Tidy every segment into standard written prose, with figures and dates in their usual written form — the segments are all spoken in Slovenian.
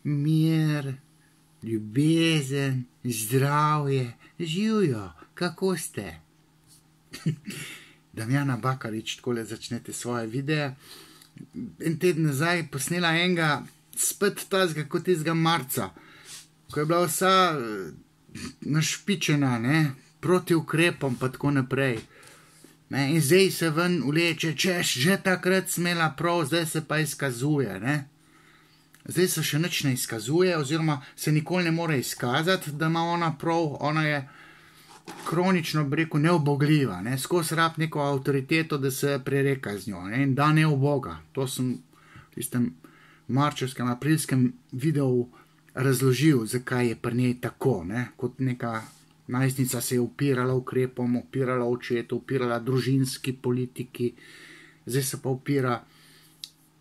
mir, ljubezen, zdravje, živijo, kako ste? Damjana Bakarič, takole začnete svoje videe. En teden nazaj posnela enega spet tazga kot tistega marca, ko je bila vsa našpičena, proti ukrepom pa tako naprej. In zdaj se ven vleče, češ, že takrat smela prav, zdaj se pa izkazuje, Zdaj se še nič ne izkazuje, oziroma se nikoli ne more izkazati, da ima ona prav, ona je kronično, bi rekel, neubogljiva, skozi rab neko avtoriteto, da se prereka z njo, in da ne uboga. To sem v tistem marčevskem, aprilskem videu razložil, zakaj je pri njej tako, kot neka najstnica se je upirala ukrepom, upirala očetu, upirala družinski politiki, zdaj se pa upira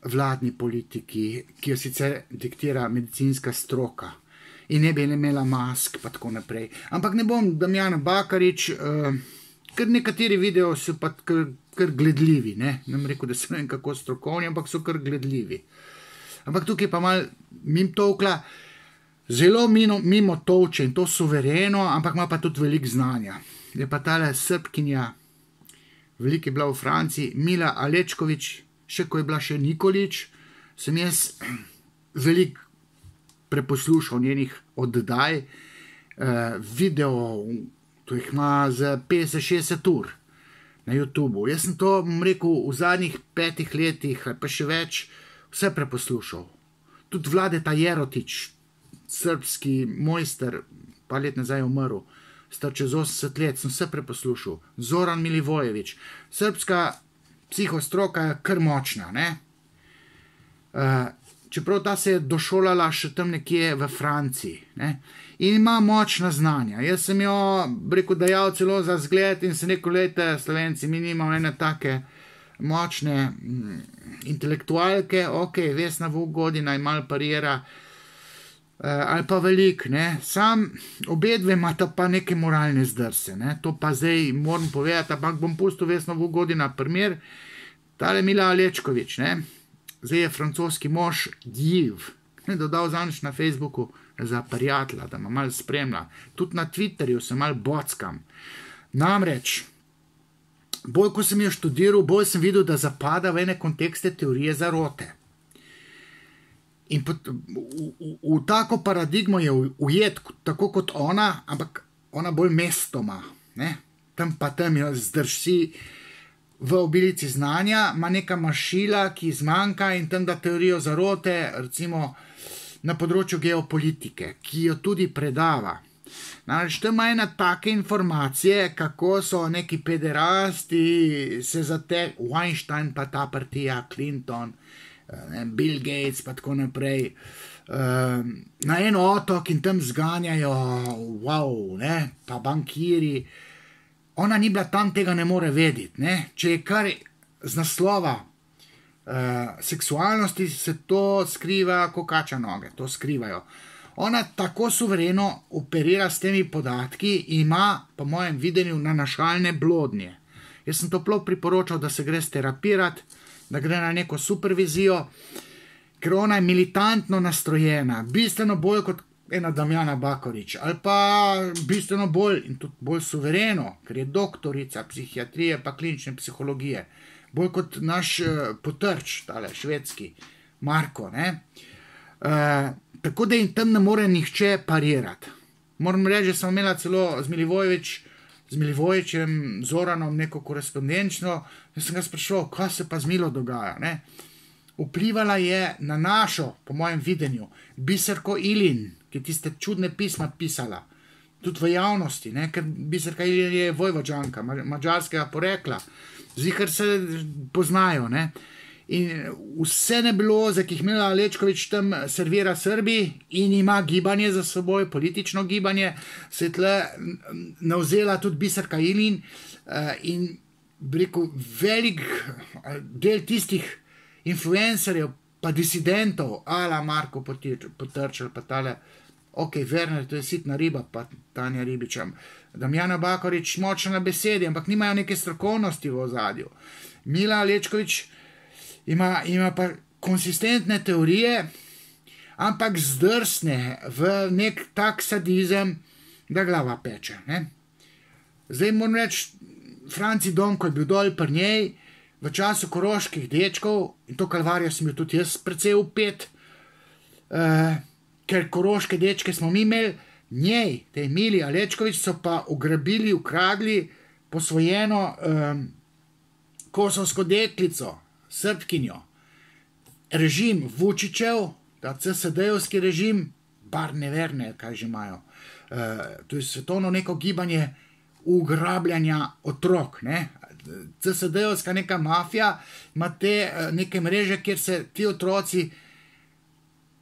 vladni politiki, ki jo sicer diktira medicinska stroka in ne bi imela mask pa tako naprej. Ampak ne bom Damjana Bakarič, ker nekateri video so pa kar gledljivi, ne bom rekel, da se ne vem kako strokovni, ampak so kar gledljivi. Ampak tukaj pa malo mim tolkla, zelo mimo tolče in to suvereno, ampak ima pa tudi veliko znanja. Je pa tale Srbkinja, veliko je bila v Franciji, Mila Alečkovič, še ko je bila še Nikolič, sem jaz veliko preposlušal njenih oddaj, video, to jih ima za 50-60 ur na YouTubu. Jaz sem to, bom rekel, v zadnjih 5 letih, ali pa še več, vse preposlušal. Tudi Vladeta Jerotić, srbski mojster, par let nazaj umrl, star čez 80 let, sem vse preposlušal. Zoran Milivojević, srbska psihostroka je kar močna, čeprav ta se je došolala še tam nekje v Franciji, in ima močna znanja. Jaz sem jo, rekel, dajal celo za zgled in sem rekel, lejte, Slovenci, mi nimamo ene take močne intelektualke, ok, Vesna Vukgodina in malo parijera, ali pa velik, sam obedve imata pa neke moralne zdrse, to pa zdaj moram povedati, ampak bom pustil Vesno Vukgodina primer, tale Mila Alečkovič, zdaj je francoski mož div, dodal zanič na Facebooku za prijatelja, da me malo spremlja, tudi na Twitterju se malo bockam, namreč, bolj ko sem jo študiral, bolj sem videl, da zapada v ene kontekste teorije zarote. In v tako paradigmo je ujet, tako kot ona, ampak ona bolj mestoma, tam pa tam jo zdrži v obilici znanja, ima neka mašila, ki zmanjka in tam da teorijo zarote, recimo na področju geopolitike, ki jo tudi predava. Namreč tam ima ena take informacije, kako so neki pederasti se Weinstein pa ta partija, Clinton, Bill Gates pa tako naprej, na en otok in tam zganjajo, wow, pa bankiri. Ona ni bila tam, tega ne more vedeti, če je kar z naslova seksualnosti, se to skriva ko kača noge, to skrivajo. Ona tako suvereno operira s temi podatki in ima, po mojem videnju, nanašalne blodnje. Jaz sem toplo priporočal, da se gre terapirati, da gre na neko supervizijo, ker ona je militantno nastrojena, bistveno bolj kot ena Damjana Bakarič, ali pa bistveno bolj in tudi bolj suvereno, ker je doktorica psihiatrije pa klinične psihologije, bolj kot naš potrč, tale švedski, Marko, tako da jim tam ne more nihče parirati. Moram reči, da sem imela celo z Milivojevićem, Zoranom neko korespondenčno, jaz sem ga sprašal, kaj se pa z Milo dogaja, Vplivala je na našo, po mojem videnju, Biserko Ilin, ki je tiste čudne pisma pisala, tudi v javnosti, ker Biserka Ilin je vojvođanka, mađarskega porekla, zihar se poznajo, in vse nebuloze, ki jih Mila Alečkovič tam servira Srbiji in ima gibanje za seboj, politično gibanje, se je tle navzela tudi Biserka Ilin in rekel, velik del tistih influencerjev pa disidentov, ala Marko Potrčel, pa tale, ok, Werner, to je sitna riba, pa Tanja Ribičem, Damjana Bakarič, močna na besedi, ampak nimajo neke strokovnosti v ozadju. Mila Alečkovič ima pa konsistentne teorije, ampak zdrsne v nek tak sadizem, da glava peče. Ne? Zdaj moram reči, Franci Donko je bil dol pri njej v času koroških dečkov in to kalvarijo sem bil tudi jaz precej upet, ker koroške dečke smo mi imeli, njej, tej Mili Alečkovič, so pa ugrabili, ukradli posvojeno kosovsko deklico, Srbkinjo. Režim Vučićev, ta CSD-jevski režim, bar neverne, kaj že imajo, to je svetovno neko gibanje ugrabljanja otrok, ne? CSD-jevska neka mafija ima te neke mreže, kjer se ti otroci,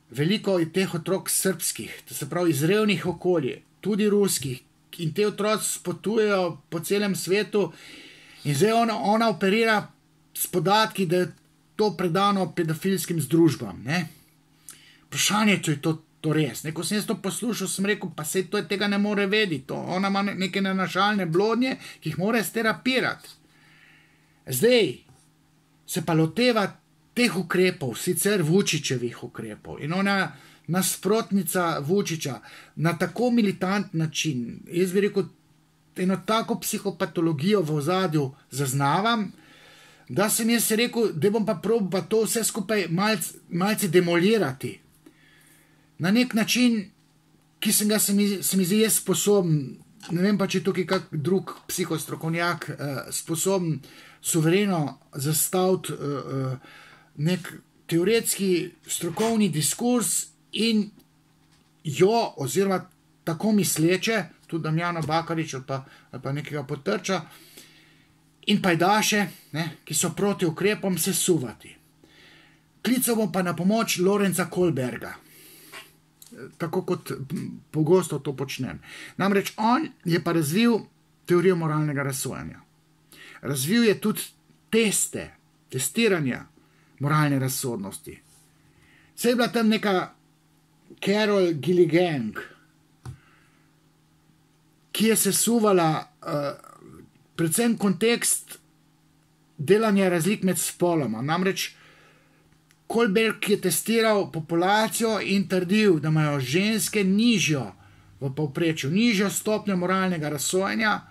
veliko je teh otrok srpskih, to se pravi iz revnih okolij, tudi ruskih, in te otroci potujejo po celem svetu in zdaj ona operira s podatki, da je to predano pedofilskim združbam. Ne? Vprašanje, če je to res. Ko sem jaz to poslušal, sem rekel, pa sej to tega ne more vedeti. Ona ima neke nenašalne blodnje, ki jih mora sterapirati. Zdaj se pa loteva teh ukrepov, sicer Vučićevih ukrepov. In ona nasprotnica Vučića na tako militant način, jaz bi rekel, eno tako psihopatologijo v ozadju zaznavam, da sem jaz rekel, da bom pa probal to vse skupaj malce demolirati. Na nek način, ki se mi zdi jaz sposoben, ne vem pa, če je tukaj kak drug psihostrokovnjak sposoben suvereno zastaviti nek teoretski strokovni diskurs in jo, oziroma tako misleče, tudi Damjano Bakarič ali pa nekega Potrča, in pajdaše, ki so proti ukrepom, sesuvati. Klical bom pa na pomoč Lorenza Kohlberga, tako kot pogosto to počnem. Namreč on je pa razvil teorijo moralnega razsojanja. Razvil je tudi testiranja moralne razsodnosti. Saj je bila tam neka Carol Gilligan, ki je sesuvala predvsem kontekst delanja razlik med spoloma. Namreč Kohlberg je testiral populacijo in trdil, da imajo ženske nižjo v povprečju, nižjo stopnjo moralnega razsojanja,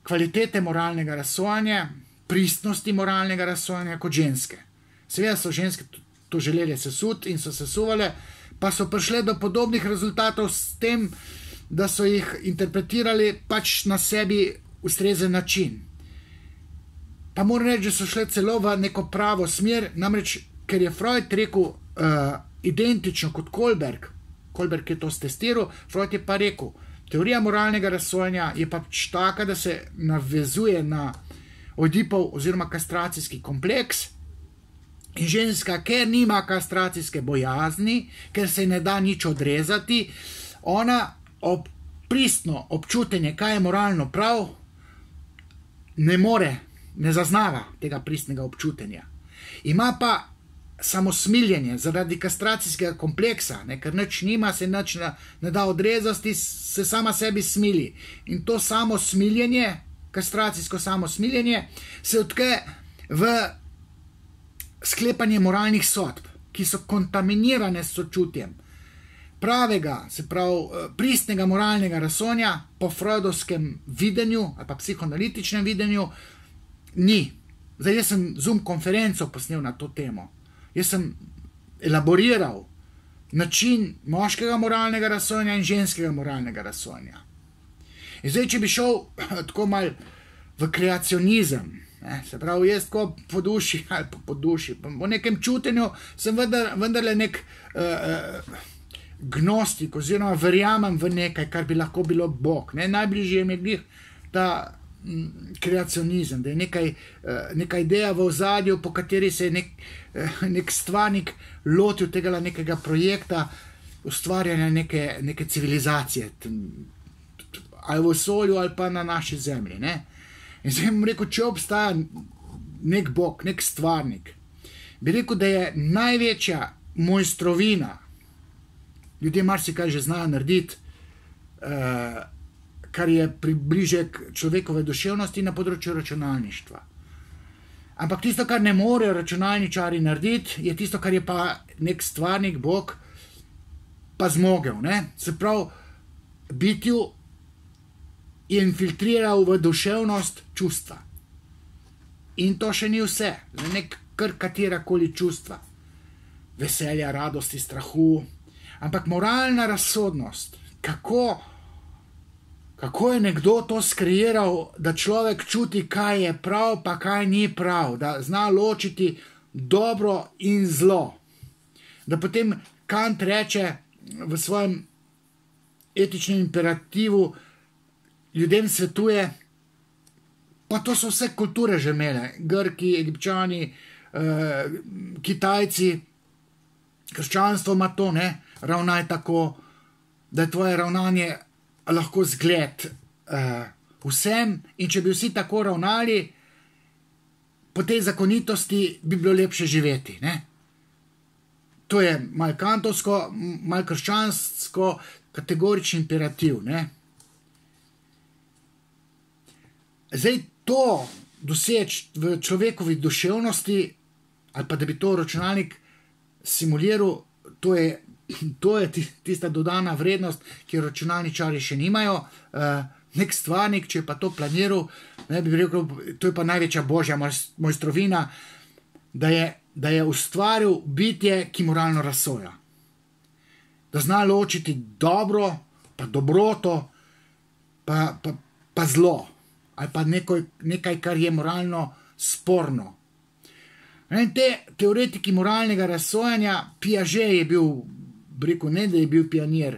kvalitete moralnega razsojanja, pristnosti moralnega razsojanja kot ženske. Seveda so ženske to želeli sesuti in so sesuvale, pa so prišle do podobnih rezultatov s tem, da so jih interpretirali pač na sebi ustrezen način. Pa moram reči, da so šle celo v neko pravo smer, namreč, ker je Freud rekel identično kot Kohlberg, Kohlberg je to testiral, Freud je pa rekel, teorija moralnega razsojanja je pač taka, da se navezuje na Ojdipov oziroma kastracijski kompleks in ženska, ker nima kastracijske bojazni, ker se ne da nič odrezati, ona pristno občutenje, kaj je moralno prav, ne zaznava tega pristnega občutenja. Ima pa samosmiljenje zaradi kastracijskega kompleksa, ker nič nima, se nič ne da odrezati, se sama sebi smili. In to samosmiljenje, kastracijsko samosmiljenje, se odkje v sklepanje moralnih sodb, ki so kontaminirane s sočutjem. Pravega, se pravi pristnega moralnega razsojanja po freudovskem videnju ali pa psihoanalitičnem videnju ni. Zdaj jaz sem Zoom konferenco posnel na to temo. Jaz sem elaboriral način moškega moralnega razsojanja in ženskega moralnega razsojanja. In zdaj, če bi šel tako mal v kreacionizem, se pravi, jaz tako po duši, ali po duši, po nekem čutenju, sem vendarle nek gnostik, oziroma verjamem v nekaj, kar bi lahko bilo Bog. Najbližje mi je ta kreacionizem, da je neka ideja v ozadju, po kateri se je nek stvarnik lotil tega nekega projekta ustvarjanja neke civilizacije, ali v vesolju, ali pa na naši zemlji. In zdaj bom rekel, če obstaja nek Bog, nek stvarnik, bi rekel, da je največja mojstrovina, ljudje marsikaj že znajo narediti, kar je približek človekove duševnosti na področju računalništva. Ampak tisto, kar ne morejo računalničari narediti, je tisto, kar je pa nek stvarnik, Bog, pa zmogel, ne? Se pravi, bitju je infiltriral v duševnost čustva. In to še ni vse, kar katerakoli čustva. Veselja, radosti, strahu, ampak moralna razsodnost, kako je nekdo to skreiral, da človek čuti, kaj je prav, pa kaj ni prav, da zna ločiti dobro in zlo. Da potem Kant reče v svojem etičnem imperativu, ljudem svetuje, pa to so vse kulture že imele, Grki, Egipčani, Kitajci, krščanstvo ima to, ne, ravnaj tako, da je tvoje ravnanje lahko zgled vsem, in če bi vsi tako ravnali, po tej zakonitosti bi bilo lepše živeti, ne. To je malo kantovsko, malo krščansko, kategorični imperativ, ne. Zdaj to doseči v človekovi duševnosti, ali pa da bi to računalnik simuliral, to je tista dodana vrednost, ki jo računalničari še nimajo. Nek stvarnik, če je pa to planiral, ne bi rekel, to je pa največja božja mojstrovina, da je ustvaril bitje, ki moralno razsoja. Da zna ločiti dobro, pa dobroto, pa zlo. Ali pa nekaj, kar je moralno sporno. In te teoretiki moralnega razsojanja, Piaget je bil, rekel, ne, da je bil pionir,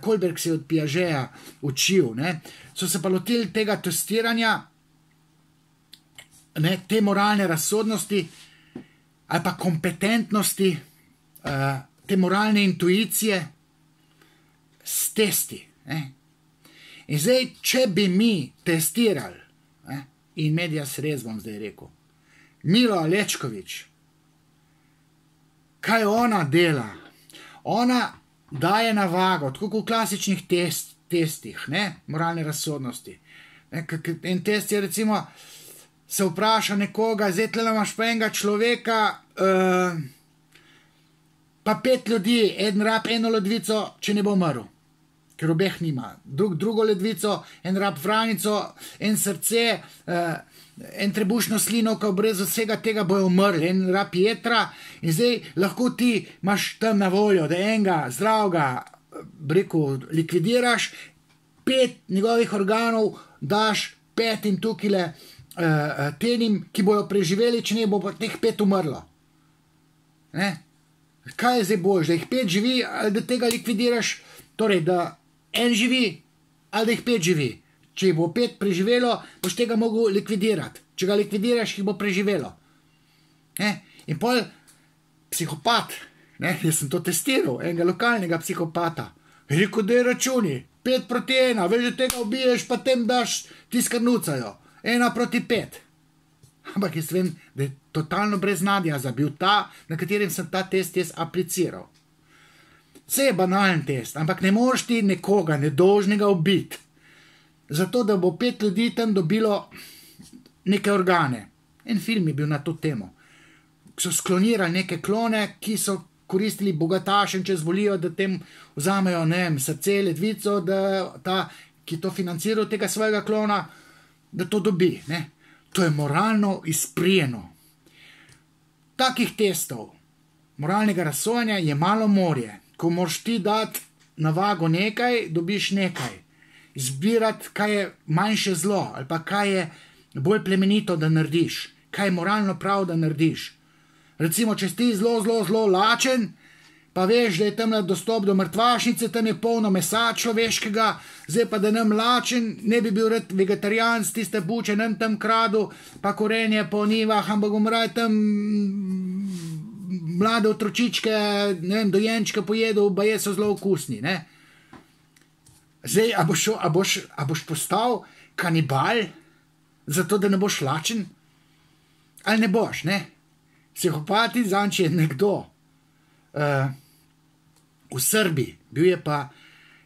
Kohlberg se je od Piageta učil, ne, so se pa lotili tega testiranja, ne, te moralne razsodnosti, ali pa kompetentnosti, te moralne intuicije, s testi, ne. In zdaj, če bi mi testirali, in medias res bom zdaj rekel, Milo Alečkovič, kaj ona dela? Ona daje navago, tako kot v klasičnih testih, ne, moralne razsodnosti. En test je recimo, se vpraša nekoga, zdaj tle imaš pa enega človeka, pa 5 ljudi, en rab eno ledvico, če ne bo umrl. Ker obeh nima. Drugo ledvico, en rab vranico, en srce, en trebušno slinovko, brez vsega tega bojo umrli, en rab jetra, in zdaj lahko ti imaš tam na voljo, da enega zdravega, rekel, likvidiraš, 5 njegovih organov daš 5 tukile tenim, ki bojo preživeli, če ne bo pa teh 5 umrlo. Ne? Kaj je zdaj bož, da jih 5 živi, ali da tega likvidiraš, torej da en živi, ali da jih 5 živi. Če jih bo 5 preživelo, boš tega mogel likvidirati. Če ga likvidiraš, jih bo preživelo. Ne? In pol psihopat, ne? Jaz sem to testiral, enega lokalnega psihopata. Rekel, da je računi, 5 proti 1, veš, da tega ubiješ, pa tem daš tiskarnucajo. 1 proti 5. Ampak jaz vem, da je totalno brez nadjaza bil ta, na katerem sem ta test jaz apliciral. Vse je banalen test, ampak ne moreš ti nekoga nedolžnega ubiti, zato da bo 5 ljudi tam dobilo neke organe. En film je bil na to temo. So sklonirali neke klone, ki so koristili bogatašem, če zvolijo, da tem vzamejo, ne vem, srce, ledvico, da ta, ki to financiral tega svojega klona, da to dobi, ne. To je moralno izprijeno. Takih testov moralnega razsojanja je malo morje. Ko moraš ti dati navago nekaj, dobiš nekaj. Izbirati, kaj je manjše zlo, ali pa kaj je bolj plemenito, da narediš. Kaj je moralno prav, da narediš. Recimo, če si ti zelo lačen, pa veš, da je tam dostop do mrtvašnice, tam je polno mesa človeškega, zdaj pa da nam lačen, ne bi bil rad vegetarijan, tiste buče nam tam kradu, pa korenje po njivah, ampak umraj tam mlade otročičke, ne vem, dojenčke pojedel, pa je so zelo okusni, ne. Zdaj, a boš postal kanibal, zato da ne boš lačen? Ali ne boš, ne? Psihopati, zanči je nekdo v Srbiji, bil je pa,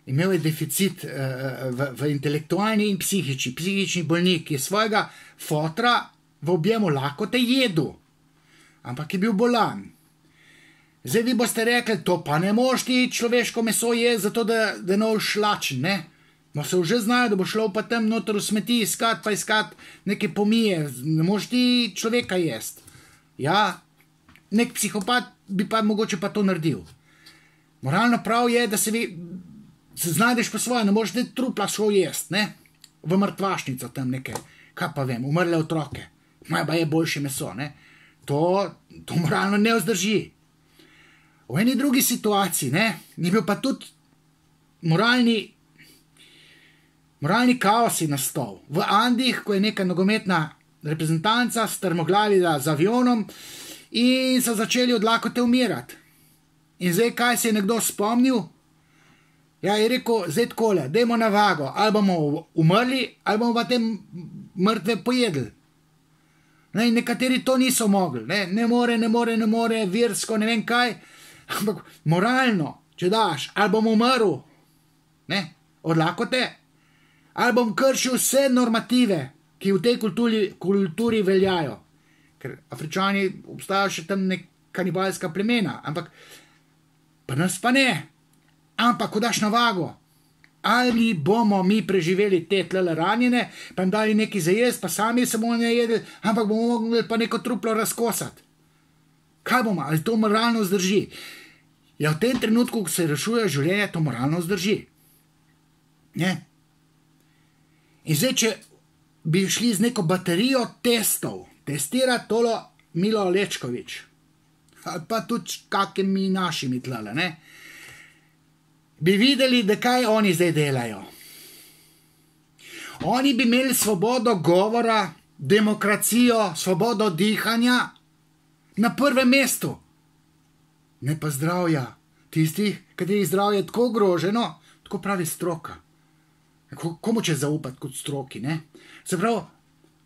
imel je deficit v intelektualni in psihični bolnik, je svojega fotra v objemu lakote jedel, ampak je bil bolan. Zdaj vi boste rekli, to pa ne moš ti človeško meso jesti, zato da ne boš lačen, ne? No se že znajo, da bo šlo pa tam noter v smeti iskat, pa iskat neke pomije, ne moš ti človeka jesti. Ja, nek psihopat bi pa mogoče pa to naredil. Moralno prav je, da se znajdeš po svoje, ne moš ti trupla šlo jesti, ne? V mrtvašnico tam neke, kaj pa vem, umrle otroke. Maj pa je boljše meso, ne? To moralno ne vzdrži. V eni drugi situaciji, ne, je bil pa tudi moralni kaos nastal. V Andih, ko je neka nogometna reprezentanca strmoglavila z avionom in so začeli od lakote umirati. In zdaj, kaj se je nekdo spomnil? Ja, je rekel, zdaj takole, dajmo na vago, ali bomo umrli, ali bomo pa te mrtve pojedli. Ne, nekateri to niso mogli, ne more, virsko, ne vem kaj, ampak moralno, če daš, ali bom umrl, ne, od lakote, ali bom kršil vse normative, ki v tej kulturi veljajo. Ker Afričani obstajajo še tam nek kanibalska plemena, ampak pa nas pa ne. Ampak, ko daš na vago, ali bomo mi preživeli te tlele ranjene, pa jim dali nekaj za jesti, pa sami se bomo ne jedli, ampak bomo mogli pa neko truplo razkosati. Kaj bomo? Ali to moralno zdrži? Ja, v tem trenutku, ko se rešuje življenje, to moralno zdrži. Ne? In zdaj, če bi šli z neko baterijo testov, testira tolo Milo Lečkovič, ali pa tudi kakimi našimi tlele, ne? Bi videli, da kaj oni zdaj delajo. Oni bi imeli svobodo govora, demokracijo, svobodo dihanja na prvem mestu. Ne pa zdravja tistih, katerih zdravje je tako ogroženo, tako pravi stroka. Komu če zaupati kot stroki, ne? Se pravi,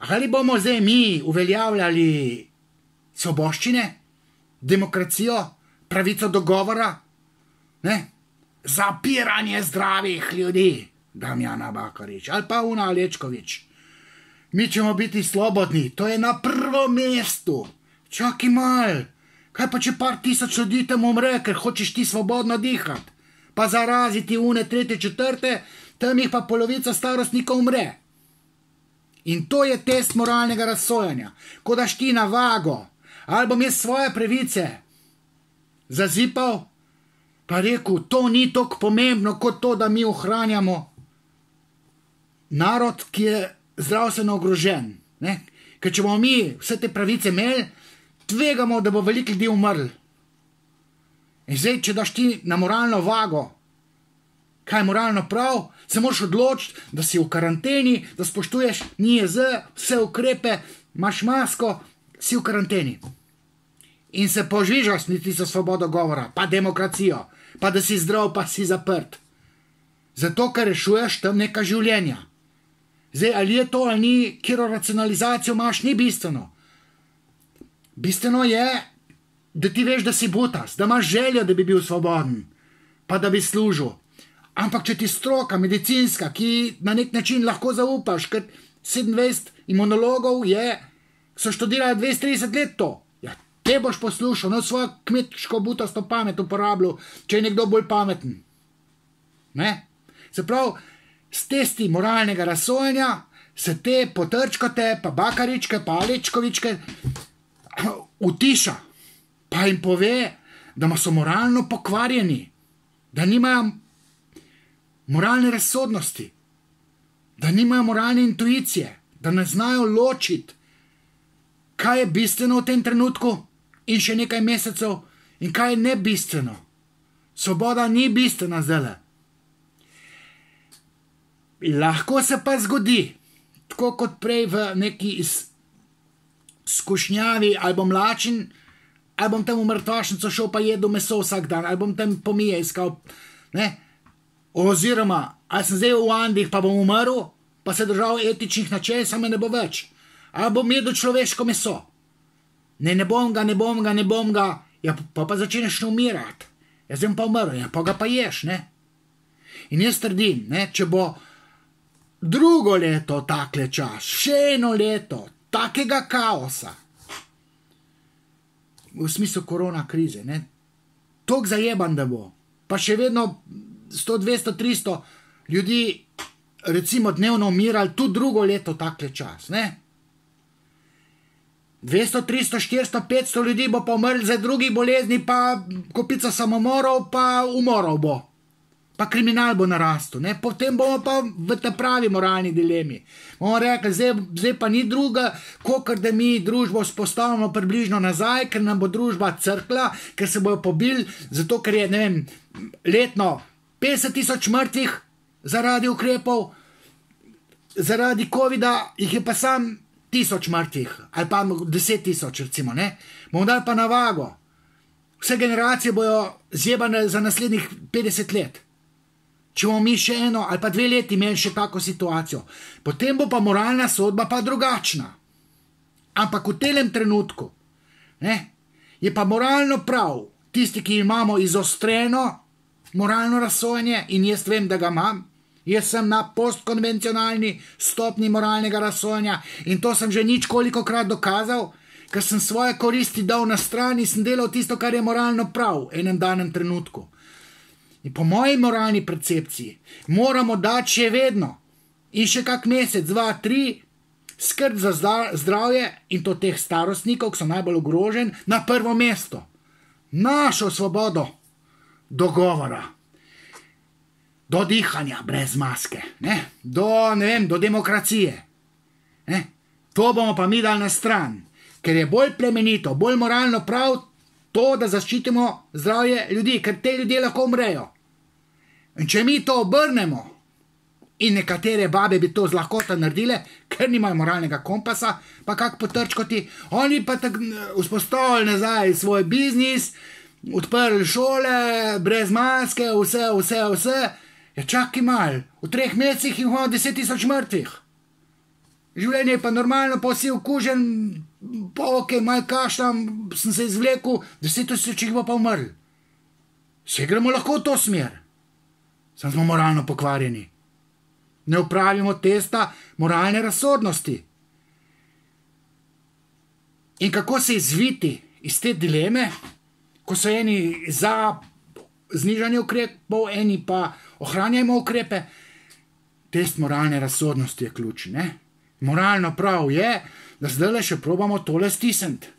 ali bomo zdaj mi uveljavljali svoboščine, demokracijo, pravico do govora, ne? Zapiranje zdravih ljudi, Damjana Bakarič, ali pa Una Lečkovič. Mi ćemo biti slobodni, to je na prvom mestu. Čakaj mal, kaj pa če par tisoč ljudi tam umre, ker hočeš ti svobodno dihati, pa zaraziti une, tretje, četrte, tam jih pa polovica starostnika umre. In to je test moralnega razsojanja. Ko daš ti na vago, ali bom jaz svoje pravice zazipal, pa rekel, to ni toliko pomembno, kot to, da mi ohranjamo narod, ki je zdravstveno ogrožen. Ne? Ker če bomo mi vse te pravice imeli, tvegamo, da bo veliko ljudi umrl. In zdaj, če daš ti na moralno vago, kaj je moralno prav, se moraš odločiti, da si v karanteni, da spoštuješ NIJZ, vse ukrepe, imaš masko, si v karanteni. In se požvižaš niti za svobodo govora, pa demokracijo, pa da si zdrav, pa si zaprt. Zato, ker rešuješ tam neka življenja. Zdaj, ali je to ali ni, kjero racionalizacijo imaš, ni bistveno. Bistveno je, da ti veš, da si butas, da imaš željo, da bi bil svoboden, pa da bi služil. Ampak, če ti stroka, medicinska, ki na nek način lahko zaupaš, ker 27 imunologov je, so študirali 230 let to. Ja, te boš poslušal, no svojo kmečko butasto pamet uporabljal, če je nekdo bolj pameten. Ne? Se pravi, s testi moralnega razsojanja se te potrčkate, pa Bakaričke, pa Lečkovičke utiša, pa jim pove, da so moralno pokvarjeni, da nimajo moralne razsodnosti, da nimajo moralne intuicije, da ne znajo ločiti, kaj je bistveno v tem trenutku in še nekaj mesecev in kaj je nebistveno. Svoboda ni bistvena zdajle. Lahko se pa zgodi, tako kot prej v neki skušnjavi, ali bom lačen, ali bom tam v mrtvašnico šel pa jedel meso vsak dan, ali bom tam pomije iskal, ne? Oziroma, ali sem zdaj v Andih pa bom umrl, pa se držal etičnih načel, samo ne bo več. Ali bom jedel človeško meso. Ne bom ga, ja, pa začneš umirati. Jaz bom pa umrl, ja, pa ga pa ješ, ne? In jaz trdim, ne, če bo drugo leto takle čas, še eno leto takega kaosa, v smislu korona krize, ne, toliko zajeban, da bo. Pa še vedno 100, 200, 300 ljudi recimo dnevno umirali, tudi drugo leto takle čas, ne? 200, 300, 400, 500 ljudi bo pa umrli za drugih bolezni, pa kopica samomorov, pa umorov bo. Pa kriminal bo narastel, ne? Potem bomo pa v ta pravi moralni dilemi. Bomo rekli, zdaj pa ni druga, kakor da mi družbo spostavimo približno nazaj, ker nam bo družba crkla, ker se bojo pobili, zato ker je, ne vem, letno 50,000 mrtvih zaradi ukrepov, zaradi covida jih je pa sam 1000 mrtvih, ali pa 10,000 recimo, ne? Bomo dali pa na vago. Vse generacije bojo zjebane za naslednjih 50 let. Če bomo mi še eno ali pa 2 leti imeli še tako situacijo, potem bo pa moralna sodba pa drugačna. Ampak v telem trenutku, ne, je pa moralno prav, tisti, ki imamo izostreno moralno razsojanje, in jaz vem, da ga imam, jaz sem na postkonvencionalni stopni moralnega razsojanja in to sem že ničkolikokrat dokazal, ker sem svoje koristi dal na stran in sem delal tisto, kar je moralno prav v enem danem trenutku. In po moji moralni percepciji moramo dati še vedno in še kak mesec, 2, 3 skrb za zdravje in to teh starostnikov, ki so najbolj ogroženi, na prvo mesto. Našo svobodo dogovora, do dihanja brez maske, ne? Do demokracije. Ne? To bomo pa mi dali na stran, ker je bolj plemenito, bolj moralno prav to, da zaščitimo zdravje ljudi, ker te ljudje lahko umrejo. In če mi to obrnemo, in nekatere babe bi to z lahkota naredile, ker nimajo moralnega kompasa, pa kak potrčkoti, oni pa vzpostavili nazaj svoj biznis, odprli šole, brez maske, vse. Ja, čakaj mal, v 3 mesecih imamo 10,000 mrtvih. Življenje je pa normalno, pa vsi okužen, pa ok, malo kašljam, sem se izvlekel, 10,000 jih bo pa umrl. Vse gremo lahko v to smer. Sam smo moralno pokvarjeni. Ne upravimo testa moralne razsodnosti. In kako se izviti iz te dileme, ko so eni za znižanje ukrepov, eni pa ohranjajmo ukrepe, test moralne razsodnosti je ključ, ne? Moralno prav je, da zdaj še probamo tole stisniti,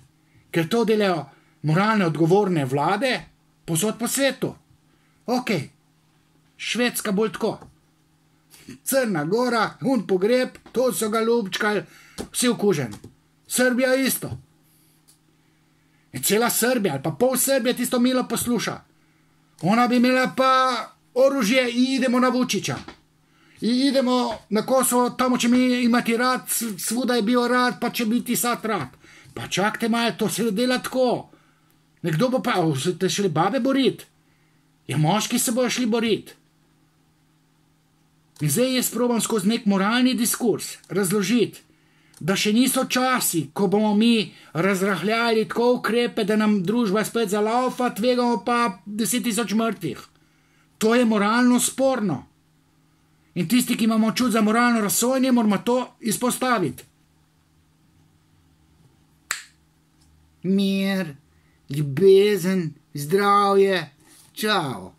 ker to delajo moralne odgovorne vlade povsod po svetu. Ok, Švedska bolj tako. Crna Gora, pogreb, to so ga lupčkali, vsi okuženi. Srbija isto. In cela Srbija, ali pa pol Srbije tisto milo posluša. Ona bi imela pa orožje in idemo na Vučića. In idemo na Kosovo, tamo če mi imati rad, svuda je bil rad, pa če biti sad rad. Pa čakajte malo, to se dela tako. Nekdo bo pa, se te šli babe boriti. Ja, moški se bojo šli boriti. In zdaj jaz probam skozi nek moralni diskurs razložiti, da še niso časi, ko bomo mi razrahljali tako ukrepe, da nam družba spet zalaufa, tvegamo pa 10,000 mrtvih. To je moralno sporno. In tisti, ki imamo čut za moralno razsojanje, moramo to izpostaviti. Mir, ljubezen, zdravje, čao.